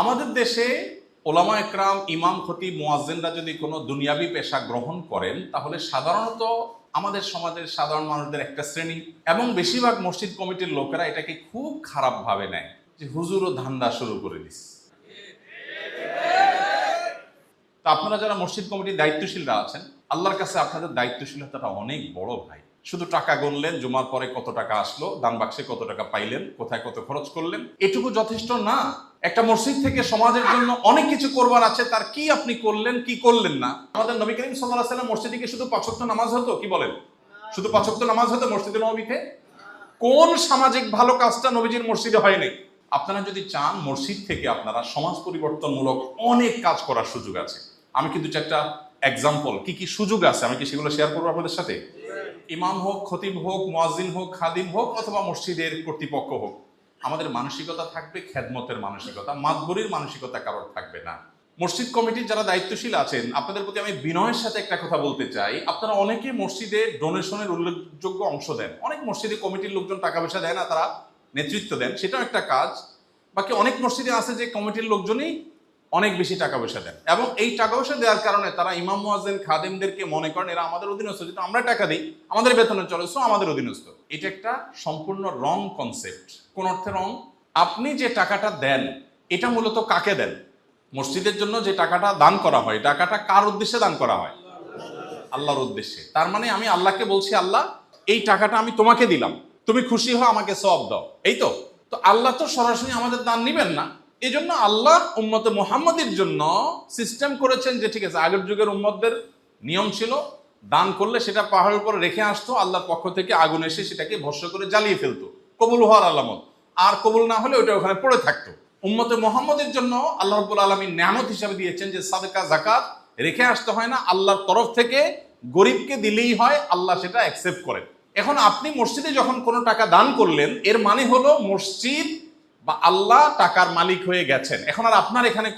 আমাদের দেশে ওলামা একরাম, ইমাম, খতিব, মুয়াজ্জিনরা যদি কোনো দুনিয়াবি পেশা গ্রহণ করেন তাহলে সাধারণত আমাদের সমাজের সাধারণ মানুষদের একটা শ্রেণী এবং বেশিরভাগ মসজিদ কমিটির লোকেরা এটাকে খুব খারাপভাবে নেয় যে হুজুরও ধান্দা শুরু করে দিস। তা আপনারা যারা মসজিদ কমিটির দায়িত্বশীলরা আছেন, আল্লাহর কাছে আপনাদের দায়িত্বশীলতাটা অনেক বড় ভাই। শুধু টাকা গুনলেন, জুমার পরে কত টাকা আসলো, দান বাক্সে কত টাকা পাইলেন, কোথায় কত খরচ করলেন, এটুকু যথেষ্ট না। একটা মসজিদ থেকে সমাজের জন্য অনেক কিছু করবার আছে, তার কি আপনি করলেন কি করলেন না। আমাদের নবী করিম সাল্লাল্লাহু আলাইহি ওয়াসাল্লাম মসজিদে কি শুধু 5 ওয়াক্ত নামাজ হতো? কি বলেন? শুধু 5 ওয়াক্ত নামাজ হতো মসজিদে নববীতে? কোন সামাজিক ভালো কাজটা নবীজির মসজিদে হয় নাই? আপনারা যদি চান মসজিদ থেকে আপনারা সমাজ পরিবর্তনমূলক অনেক কাজ করার সুযোগ আছে। আমি কিন্তু চারটা এক্সাম্পল কি কি সুযোগ আছে আমি কি সেগুলো শেয়ার করবো আপনাদের সাথে। ইমাম হোক, খতিব হোক, মুয়াজ্জিন হোক, খাদিম হোক অথবা মসজিদের কর্তৃপক্ষ হোক, আমাদের মানসিকতা থাকবে খেদমতের মানসিকতা, মাতবরির মানসিকতা কারোর থাকবে না। মসজিদ কমিটির যারা দায়িত্বশীল আছেন, আপনাদের প্রতি আমি বিনয়ের সাথে একটা কথা বলতে চাই। আপনারা অনেকে মসজিদে ডোনেশনের উল্লেখযোগ্য অংশ দেন। অনেক মসজিদে কমিটির লোকজন টাকা পয়সা দেয় না, তারা নেতৃত্ব দেন, সেটাও একটা কাজ। বাকি অনেক মসজিদে আছে যে কমিটির লোকজনই অনেক বেশি টাকা পয়সা দেন এবং এই টাকা পয়সা দেওয়ার কারণে তারা ইমাম, মুয়াজ্জিন, খাদেমদেরকে মনে করেন এরা আমাদের অধীনস্থ, যেটা আমরা টাকা দিই, আমাদের বেতনে চলে, সো আমাদের অধীনস্থ। এটা একটা সম্পূর্ণ রং কনসেপ্ট। কোন অর্থে রং? আপনি যে টাকাটা দেন এটা মূলত কাকে দেন? মসজিদের জন্য যে টাকাটা দান করা হয়, টাকাটা কার উদ্দেশ্যে দান করা হয়? আল্লাহর উদ্দেশ্যে। তার মানে আমি আল্লাহকে বলছি, আল্লাহ এই টাকাটা আমি তোমাকে দিলাম, তুমি খুশি হও, আমাকে সওয়াব দাও। এই তো। তো আল্লাহ তো সরাসরি আমাদের দান নিবেন না। এই জন্য আল্লাহ উম্মতে মুহাম্মাদের জন্য সিস্টেম করেছেন যে ঠিক আছে, আগের যুগের উম্মতদের নিয়ম ছিল দান করলে সেটা পাহাড়ের উপর রেখে আসতো, আল্লাহর পক্ষ থেকে আগুন এসে সেটাকে ভস্ম করে জ্বালিয়ে ফেলতো, কবুল হওয়ার আলামত। আর কবুল না হলে ওটা ওখানে পড়ে থাকতো। উম্মতে মুহাম্মাদের জন্য আল্লাহ রাব্বুল আলামিন নেয়ামত হিসাবে দিয়েছেন যে সাদকা যাকাত রেখে আসতে হয় না, আল্লাহর তরফ থেকে গরিবকে দিলেই হয়, আল্লাহ সেটা অ্যাকসেপ্ট করেন। এখন আপনি মসজিদে যখন কোনো টাকা দান করলেন, এর মানে হলো মসজিদ বা আল্লাহ টাকার মালিক হয়ে গেছেন। এখন আর আপনার এখানে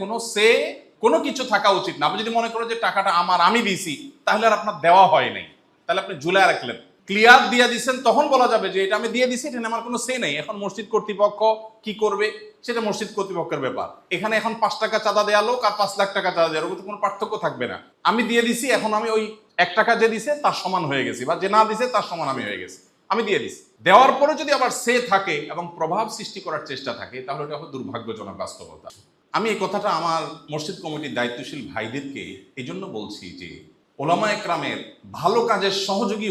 কোনো কিছু থাকা উচিত না। আপনি যদি মনে করেন যে টাকাটা আমার, আমি দিয়েছি, তাহলে আর আপনার দেওয়া হয় নাই, তাহলে আপনি ঝুলায় রাখলেন। ক্লিয়ার দিয়ে দিচ্ছেন, তখন বলা যাবে যে এটা আমি দিয়ে দিছি, এটা আমার কোনো সে নেই। এখন মসজিদ কর্তৃপক্ষ কি করবে সেটা মসজিদ কর্তৃপক্ষের ব্যাপার। এখানে এখন 5 টাকা চাঁদা দেওয়া লোক আর 5 লাখ টাকা চাঁদা দেওয়ার কোনো পার্থক্য থাকবে না। আমি দিয়ে দিছি, এখন আমি ওই 1 টাকা যে দিছে তার সমান হয়ে গেছি, বা যে না দিছে তার সমান আমি হয়ে গেছি। আমি দিয়ে দিছি। দেওয়ার পরে যদি আবার সে থাকে এবং প্রভাব সৃষ্টি করার চেষ্টা থাকে, তাহলে এটা হবে দুর্ভাগ্যজনক বাস্তবতা। আমি এই কথাটা আমার মসজিদ কমিটির দায়িত্বশীল ভাইদেরকে এই জন্য বলছি যে ওলামা একরামের ভালো কাজের সহযোগী